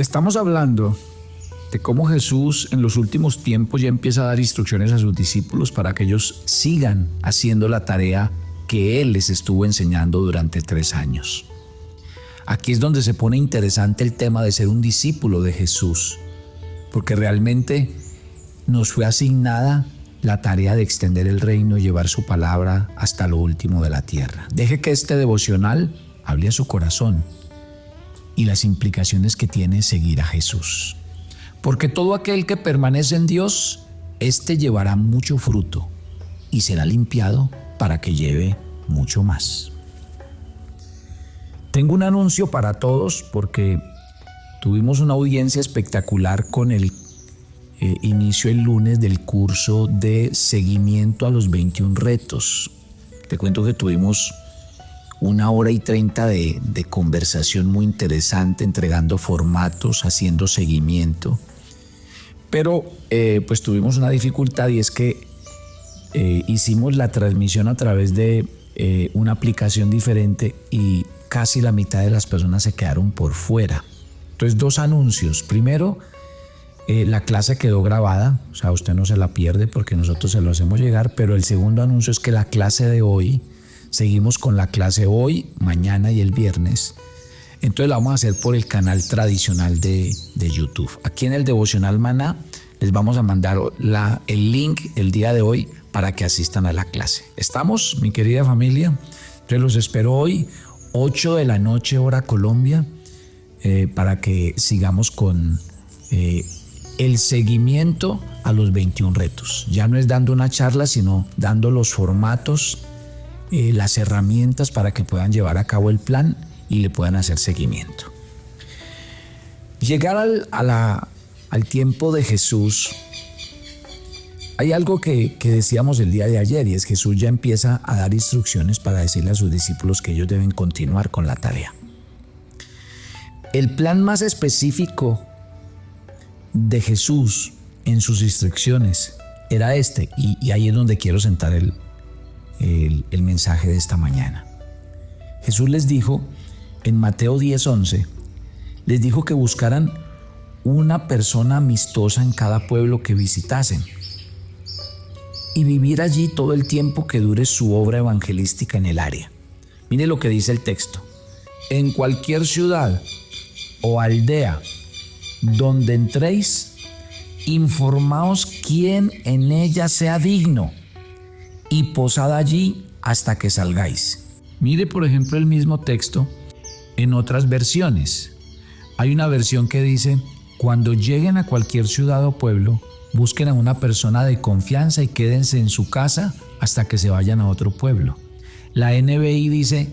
Estamos hablando de cómo Jesús en los últimos tiempos ya empieza a dar instrucciones a sus discípulos para que ellos sigan haciendo la tarea que Él les estuvo enseñando durante 3 años. Aquí es donde se pone interesante el tema de ser un discípulo de Jesús, porque realmente nos fue asignada la tarea de extender el reino y llevar su palabra hasta lo último de la tierra. Deje que este devocional hable a su corazón y las implicaciones que tiene seguir a Jesús. Porque todo aquel que permanece en Dios, éste llevará mucho fruto y será limpiado para que lleve mucho más. Tengo un anuncio para todos porque tuvimos una audiencia espectacular con el inicio el lunes del curso de seguimiento a los 21 retos. Te cuento que tuvimos 1 hora y 30 de conversación muy interesante, entregando formatos, haciendo seguimiento. Pero pues tuvimos una dificultad, y es que hicimos la transmisión a través de una aplicación diferente y casi la mitad de las personas se quedaron por fuera. Entonces, 2 anuncios. Primero, la clase quedó grabada, o sea, usted no se la pierde porque nosotros se lo hacemos llegar, pero el segundo anuncio es que la clase de hoy, seguimos con la clase hoy, mañana y el viernes. Entonces la vamos a hacer por el canal tradicional de YouTube. Aquí en el Devocional Maná les vamos a mandar el link el día de hoy para que asistan a la clase. ¿Estamos, mi querida familia? Entonces los espero hoy, 8 de la noche, hora Colombia, para que sigamos con el seguimiento a los 21 retos. Ya no es dando una charla, sino dando los formatos, las herramientas para que puedan llevar a cabo el plan y le puedan hacer seguimiento. Llegar al tiempo de Jesús, hay algo que decíamos el día de ayer, y es que Jesús ya empieza a dar instrucciones para decirle a sus discípulos que ellos deben continuar con la tarea. El plan más específico de Jesús en sus instrucciones era este, y ahí es donde quiero sentar el mensaje de esta mañana. Jesús les dijo en Mateo 10:11, les dijo que buscaran una persona amistosa en cada pueblo que visitasen y vivir allí todo el tiempo que dure su obra evangelística en el área. Mire lo que dice el texto: en cualquier ciudad o aldea donde entréis, informaos quién en ella sea digno y posad allí hasta que salgáis. Mire, por ejemplo, el mismo texto en otras versiones. Hay una versión que dice: cuando lleguen a cualquier ciudad o pueblo, busquen a una persona de confianza y quédense en su casa hasta que se vayan a otro pueblo. La NBI dice: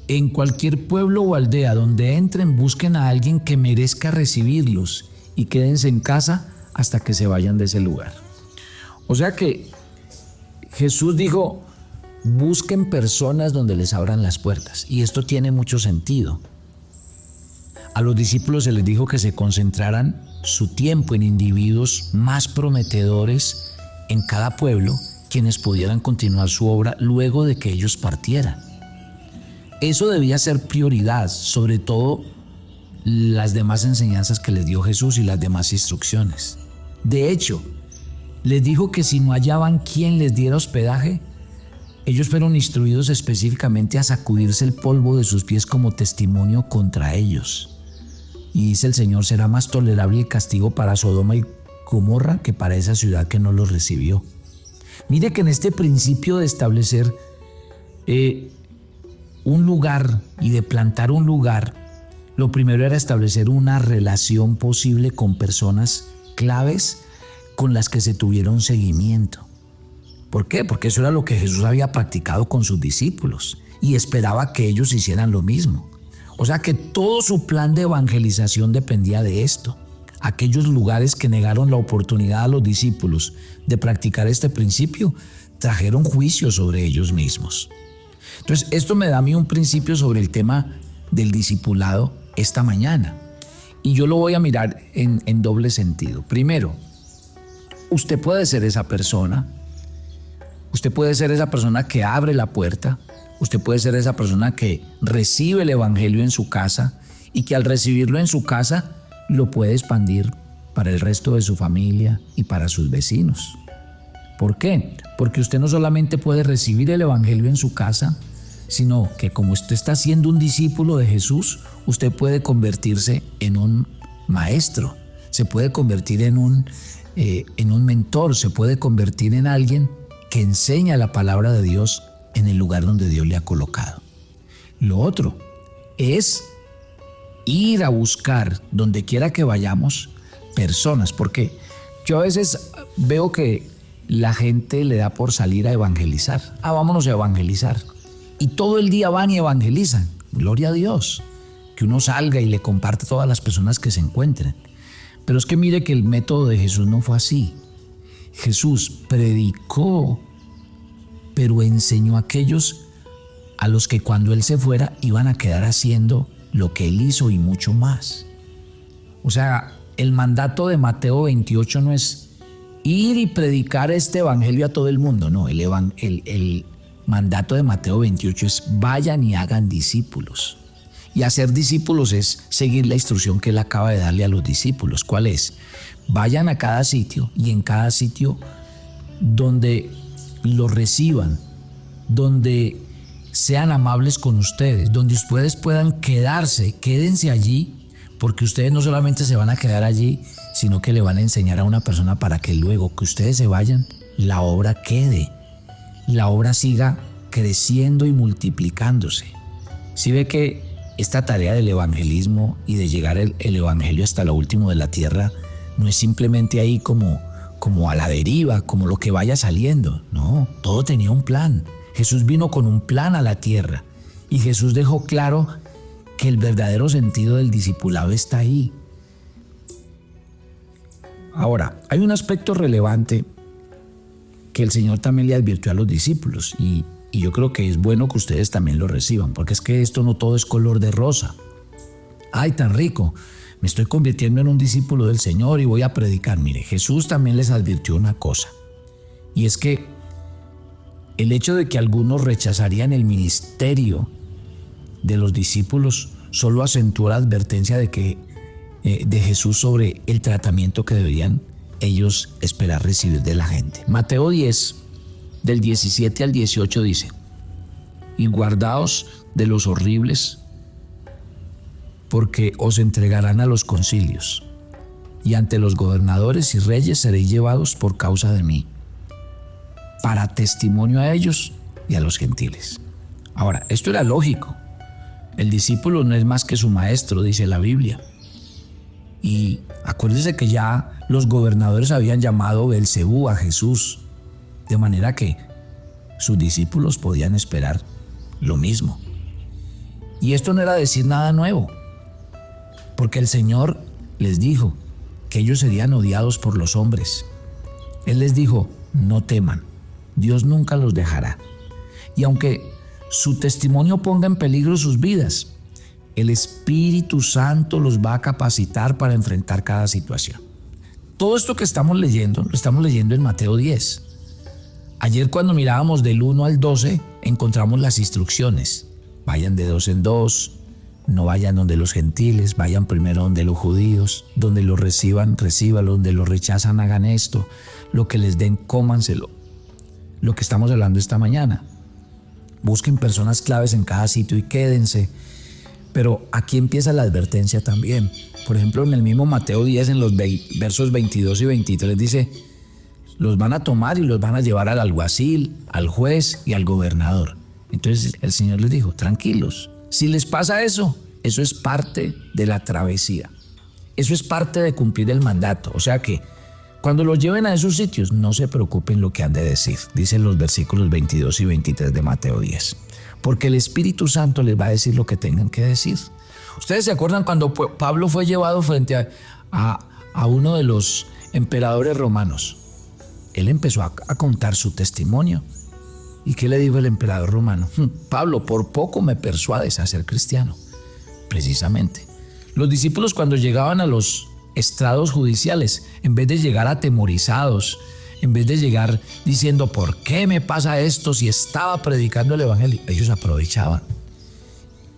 en cualquier pueblo o aldea donde entren, busquen a alguien que merezca recibirlos y quédense en casa hasta que se vayan de ese lugar. O sea que Jesús dijo: busquen personas donde les abran las puertas, y esto tiene mucho sentido. A los discípulos se les dijo que se concentraran su tiempo en individuos más prometedores en cada pueblo, quienes pudieran continuar su obra luego de que ellos partieran. Eso debía ser prioridad, sobre todo las demás enseñanzas que les dio Jesús y las demás instrucciones. De hecho, les dijo que si no hallaban quien les diera hospedaje, ellos fueron instruidos específicamente a sacudirse el polvo de sus pies como testimonio contra ellos. Y dice el Señor: será más tolerable el castigo para Sodoma y Gomorra que para esa ciudad que no los recibió. Mire que en este principio de establecer un lugar y de plantar un lugar, lo primero era establecer una relación posible con personas claves con las que se tuviera un seguimiento. ¿Por qué? Porque eso era lo que Jesús había practicado con sus discípulos y esperaba que ellos hicieran lo mismo. O sea que todo su plan de evangelización dependía de esto. Aquellos lugares que negaron la oportunidad a los discípulos de practicar este principio trajeron juicio sobre ellos mismos. Entonces, esto me da a mí un principio sobre el tema del discipulado esta mañana. Y yo lo voy a mirar en doble sentido. Primero, usted puede ser esa persona. Usted puede ser esa persona que abre la puerta. Usted puede ser esa persona que recibe el evangelio en su casa y que al recibirlo en su casa lo puede expandir para el resto de su familia y para sus vecinos. ¿Por qué? Porque usted no solamente puede recibir el evangelio en su casa, sino que como usted está siendo un discípulo de Jesús, usted puede convertirse en un maestro, se puede convertir en un mentor, se puede convertir en alguien que enseña la palabra de Dios en el lugar donde Dios le ha colocado. Lo otro es ir a buscar, donde quiera que vayamos, personas, porque yo a veces veo que la gente le da por salir a evangelizar. Vámonos a evangelizar. Y todo el día van y evangelizan. Gloria a Dios. Que uno salga y le comparte a todas las personas que se encuentren. Pero es que mire que el método de Jesús no fue así. Jesús predicó, pero enseñó a aquellos a los que cuando Él se fuera iban a quedar haciendo lo que Él hizo y mucho más. O sea, el mandato de Mateo 28 no es ir y predicar este evangelio a todo el mundo. No, el mandato de Mateo 28 es vayan y hagan discípulos. Y hacer discípulos es seguir la instrucción que Él acaba de darle a los discípulos. ¿Cuál es? Vayan a cada sitio y en cada sitio donde los reciban, donde sean amables con ustedes, donde ustedes puedan quédense allí, porque ustedes no solamente se van a quedar allí, sino que le van a enseñar a una persona para que luego que ustedes se vayan, la obra quede, la obra siga creciendo y multiplicándose. Si ve que esta tarea del evangelismo y de llegar el evangelio hasta lo último de la tierra no es simplemente ahí como a la deriva, como lo que vaya saliendo. No, todo tenía un plan. Jesús vino con un plan a la tierra y Jesús dejó claro que el verdadero sentido del discipulado está ahí. Ahora, hay un aspecto relevante que el Señor también le advirtió a los discípulos y yo creo que es bueno que ustedes también lo reciban, porque es que esto no todo es color de rosa. ¡Ay, tan rico! Me estoy convirtiendo en un discípulo del Señor y voy a predicar. Mire, Jesús también les advirtió una cosa, y es que el hecho de que algunos rechazarían el ministerio de los discípulos solo acentuó la advertencia de Jesús sobre el tratamiento que deberían ellos esperar recibir de la gente. Mateo 10, del 17 al 18 dice: y guardaos de los horribles, porque os entregarán a los concilios, y ante los gobernadores y reyes seréis llevados por causa de mí, para testimonio a ellos y a los gentiles. Ahora, esto era lógico. El discípulo no es más que su maestro, dice la Biblia. Y acuérdese que ya los gobernadores habían llamado Belcebú a Jesús, de manera que sus discípulos podían esperar lo mismo. Y esto no era decir nada nuevo, porque el Señor les dijo que ellos serían odiados por los hombres. Él les dijo: no teman, Dios nunca los dejará. Y aunque su testimonio ponga en peligro sus vidas, el Espíritu Santo los va a capacitar para enfrentar cada situación. Todo esto que estamos leyendo, lo estamos leyendo en Mateo 10. Ayer cuando mirábamos del 1 al 12, encontramos las instrucciones. Vayan de dos en dos, no vayan donde los gentiles, vayan primero donde los judíos, donde los reciban, recíbanlo, donde los rechazan, hagan esto, lo que les den, cómanselo. Lo que estamos hablando esta mañana. Busquen personas claves en cada sitio y quédense. Pero aquí empieza la advertencia también. Por ejemplo, en el mismo Mateo 10, en los versos 22 y 23 dice: los van a tomar y los van a llevar al alguacil, al juez y al gobernador. Entonces el Señor les dijo: tranquilos, si les pasa eso es parte de la travesía. Eso es parte de cumplir el mandato. O sea que cuando los lleven a esos sitios, no se preocupen lo que han de decir, dicen los versículos 22 y 23 de Mateo 10. Porque el Espíritu Santo les va a decir lo que tengan que decir. ¿Ustedes se acuerdan cuando Pablo fue llevado frente a uno de los emperadores romanos? Él empezó a contar su testimonio. ¿Y qué le dijo el emperador romano? Pablo, por poco me persuades a ser cristiano. Precisamente. Los discípulos, cuando llegaban a los estrados judiciales, en vez de llegar atemorizados, en vez de llegar diciendo ¿por qué me pasa esto si estaba predicando el evangelio?, ellos aprovechaban.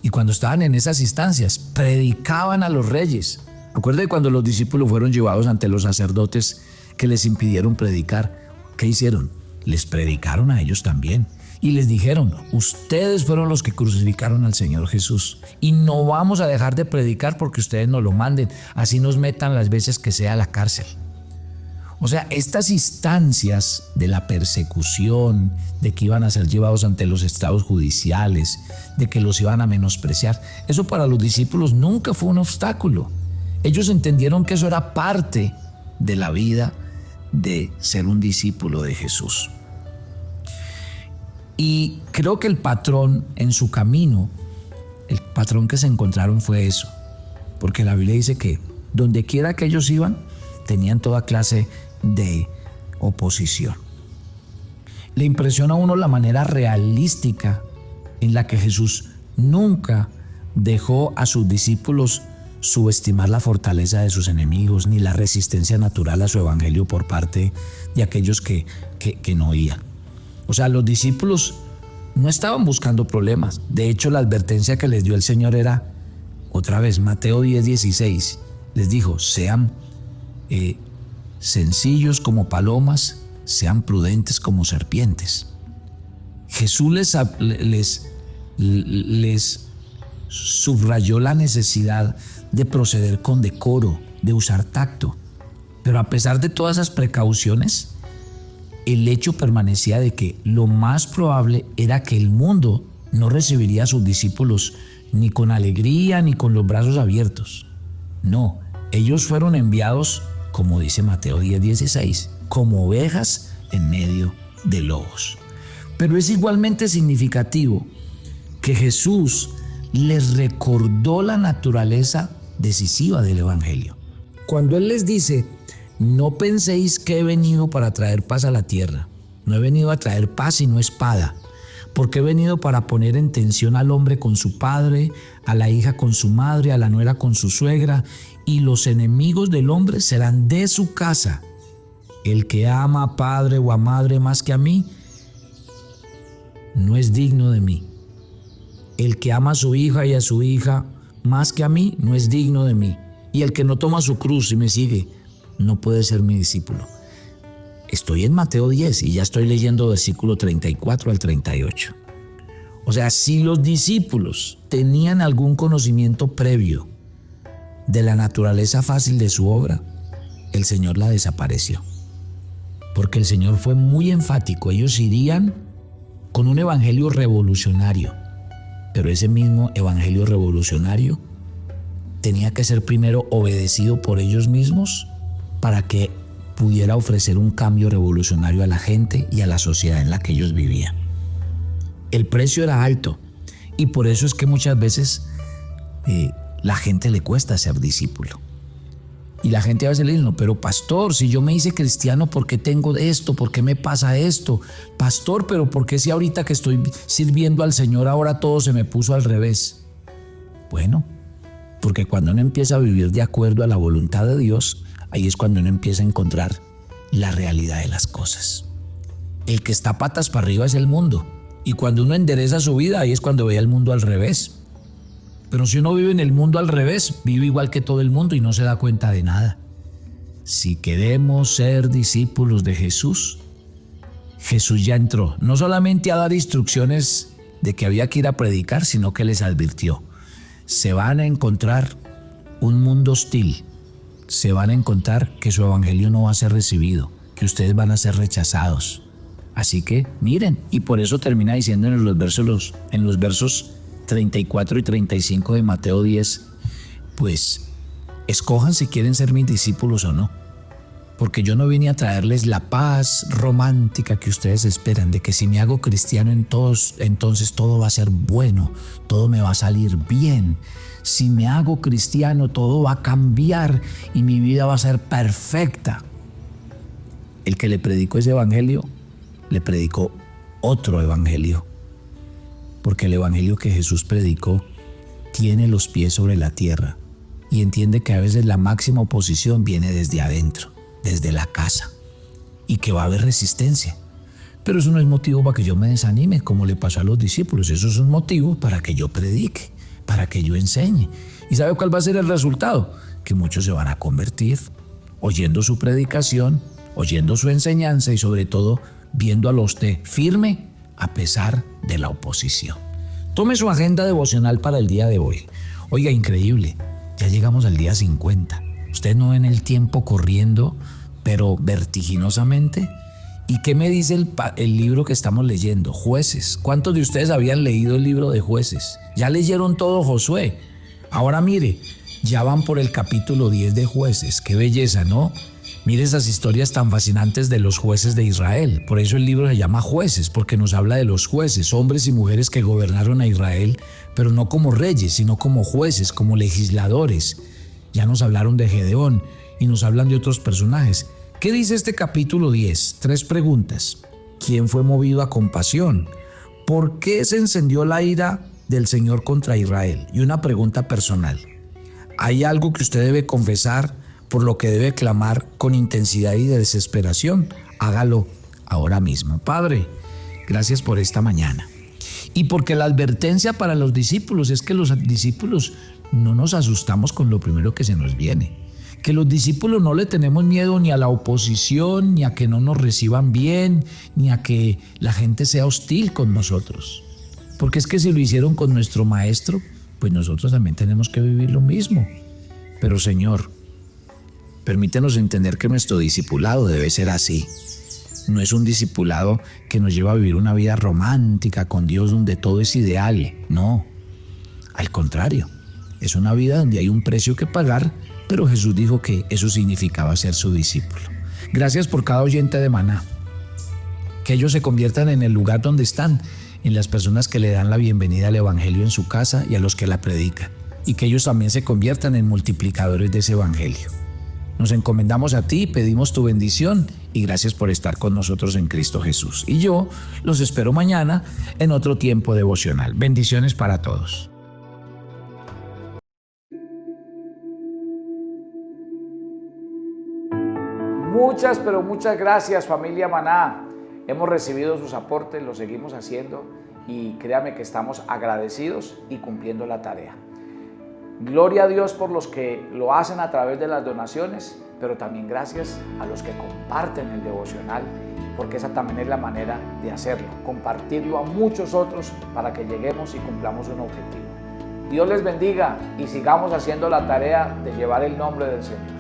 Y cuando estaban en esas instancias, predicaban a los reyes, Acuérdate cuando los discípulos fueron llevados ante los sacerdotes que les impidieron predicar. ¿Qué hicieron? Les predicaron a ellos también. Y les dijeron, ustedes fueron los que crucificaron al Señor Jesús. Y no vamos a dejar de predicar porque ustedes nos lo manden. Así nos metan las veces que sea a la cárcel. O sea, estas instancias de la persecución, de que iban a ser llevados ante los estados judiciales, de que los iban a menospreciar, eso para los discípulos nunca fue un obstáculo. Ellos entendieron que eso era parte de la vida de ser un discípulo de Jesús. Y creo que el patrón en su camino, el patrón que se encontraron fue eso, porque la Biblia dice que donde quiera que ellos iban, tenían toda clase de oposición. Le impresiona a uno la manera realística en la que Jesús nunca dejó a sus discípulos subestimar la fortaleza de sus enemigos, ni la resistencia natural a su evangelio por parte de aquellos que no oían. O sea, los discípulos no estaban buscando problemas. De hecho, la advertencia que les dio el Señor era, otra vez, Mateo 10:16, les dijo, sean sencillos como palomas, sean prudentes como serpientes. Jesús les subrayó la necesidad de proceder con decoro, de usar tacto. Pero a pesar de todas esas precauciones, el hecho permanecía de que lo más probable era que el mundo no recibiría a sus discípulos ni con alegría ni con los brazos abiertos. No, ellos fueron enviados, como dice Mateo 10:16, como ovejas en medio de lobos. Pero es igualmente significativo que Jesús les recordó la naturaleza decisiva del evangelio. Cuando Él les dice, no penséis que he venido para traer paz a la tierra. No he venido a traer paz sino espada, porque he venido para poner en tensión al hombre con su padre, a la hija con su madre, a la nuera con su suegra, y los enemigos del hombre serán de su casa. El que ama a padre o a madre más que a mí, no es digno de mí. El que ama a su hija y a su hija más que a mí, no es digno de mí. Y el que no toma su cruz y me sigue, no puede ser mi discípulo. Estoy en Mateo 10 y ya estoy leyendo versículo 34 al 38. O sea, si los discípulos tenían algún conocimiento previo de la naturaleza fácil de su obra, el Señor la desapareció. Porque el Señor fue muy enfático. Ellos irían con un evangelio revolucionario. Pero ese mismo evangelio revolucionario tenía que ser primero obedecido por ellos mismos para que pudiera ofrecer un cambio revolucionario a la gente y a la sociedad en la que ellos vivían. El precio era alto y por eso es que muchas veces la gente le cuesta ser discípulo. Y la gente a veces le dice, no, pero pastor, si yo me hice cristiano, ¿por qué tengo esto? ¿Por qué me pasa esto? Pastor, pero ¿por qué si ahorita que estoy sirviendo al Señor ahora todo se me puso al revés? Bueno, porque cuando uno empieza a vivir de acuerdo a la voluntad de Dios, ahí es cuando uno empieza a encontrar la realidad de las cosas. El que está patas para arriba es el mundo. Y cuando uno endereza su vida, ahí es cuando ve el mundo al revés. Pero si uno vive en el mundo al revés, vive igual que todo el mundo y no se da cuenta de nada. Si queremos ser discípulos de Jesús, Jesús ya entró, no solamente a dar instrucciones de que había que ir a predicar, sino que les advirtió. Se van a encontrar un mundo hostil. Se van a encontrar que su evangelio no va a ser recibido, que ustedes van a ser rechazados. Así que miren, y por eso termina diciendo en los versos 34 y 35 de Mateo 10, pues escojan si quieren ser mis discípulos o no, porque yo no vine a traerles la paz romántica que ustedes esperan, de que si me hago cristiano entonces todo va a ser bueno, todo me va a salir bien. Si me hago cristiano, todo va a cambiar y mi vida va a ser perfecta. El que le predicó ese evangelio, le predicó otro evangelio. Porque el evangelio que Jesús predicó tiene los pies sobre la tierra y entiende que a veces la máxima oposición viene desde adentro, desde la casa, y que va a haber resistencia. Pero eso no es motivo para que yo me desanime, como le pasó a los discípulos. Eso es un motivo para que yo predique, para que yo enseñe. ¿Y sabe cuál va a ser el resultado? que muchos se van a convertir, oyendo su predicación, oyendo su enseñanza y sobre todo viéndolo a usted firme a pesar de la oposición. Tome su agenda devocional para el día de hoy. Oiga, increíble, ya llegamos al día 50. ¿Ustedes no ven el tiempo corriendo, pero vertiginosamente? ¿Y qué me dice el libro que estamos leyendo? Jueces. ¿Cuántos de ustedes habían leído el libro de Jueces? Ya leyeron todo Josué. Ahora mire, ya van por el capítulo 10 de Jueces. Qué belleza, ¿no? Mire esas historias tan fascinantes de los jueces de Israel. Por eso el libro se llama Jueces, porque nos habla de los jueces, hombres y mujeres que gobernaron a Israel, pero no como reyes, sino como jueces, como legisladores. Ya nos hablaron de Gedeón y nos hablan de otros personajes. ¿Qué dice este capítulo 10? 3 preguntas. ¿Quién fue movido a compasión? ¿Por qué se encendió la ira del Señor contra Israel? Y una pregunta personal. ¿Hay algo que usted debe confesar, por lo que debe clamar con intensidad y desesperación? Hágalo ahora mismo. Padre, gracias por esta mañana. Y porque la advertencia para los discípulos es que los discípulos no nos asustamos con lo primero que se nos viene. Que los discípulos no le tenemos miedo ni a la oposición, ni a que no nos reciban bien, ni a que la gente sea hostil con nosotros. Porque es que si lo hicieron con nuestro maestro, pues nosotros también tenemos que vivir lo mismo. Pero Señor, permítenos entender que nuestro discipulado debe ser así. No es un discipulado que nos lleva a vivir una vida romántica con Dios donde todo es ideal. No, al contrario, es una vida donde hay un precio que pagar, pero Jesús dijo que eso significaba ser su discípulo. Gracias por cada oyente de Maná. Que ellos se conviertan en el lugar donde están, en las personas que le dan la bienvenida al Evangelio en su casa y a los que la predican. Y que ellos también se conviertan en multiplicadores de ese Evangelio. Nos encomendamos a ti, pedimos tu bendición y gracias por estar con nosotros en Cristo Jesús. Y yo los espero mañana en otro tiempo devocional. Bendiciones para todos. Muchas, pero muchas gracias, familia Maná. Hemos recibido sus aportes, lo seguimos haciendo y créame que estamos agradecidos y cumpliendo la tarea. Gloria a Dios por los que lo hacen a través de las donaciones, pero también gracias a los que comparten el devocional, porque esa también es la manera de hacerlo, compartirlo a muchos otros para que lleguemos y cumplamos un objetivo. Dios les bendiga y sigamos haciendo la tarea de llevar el nombre del Señor.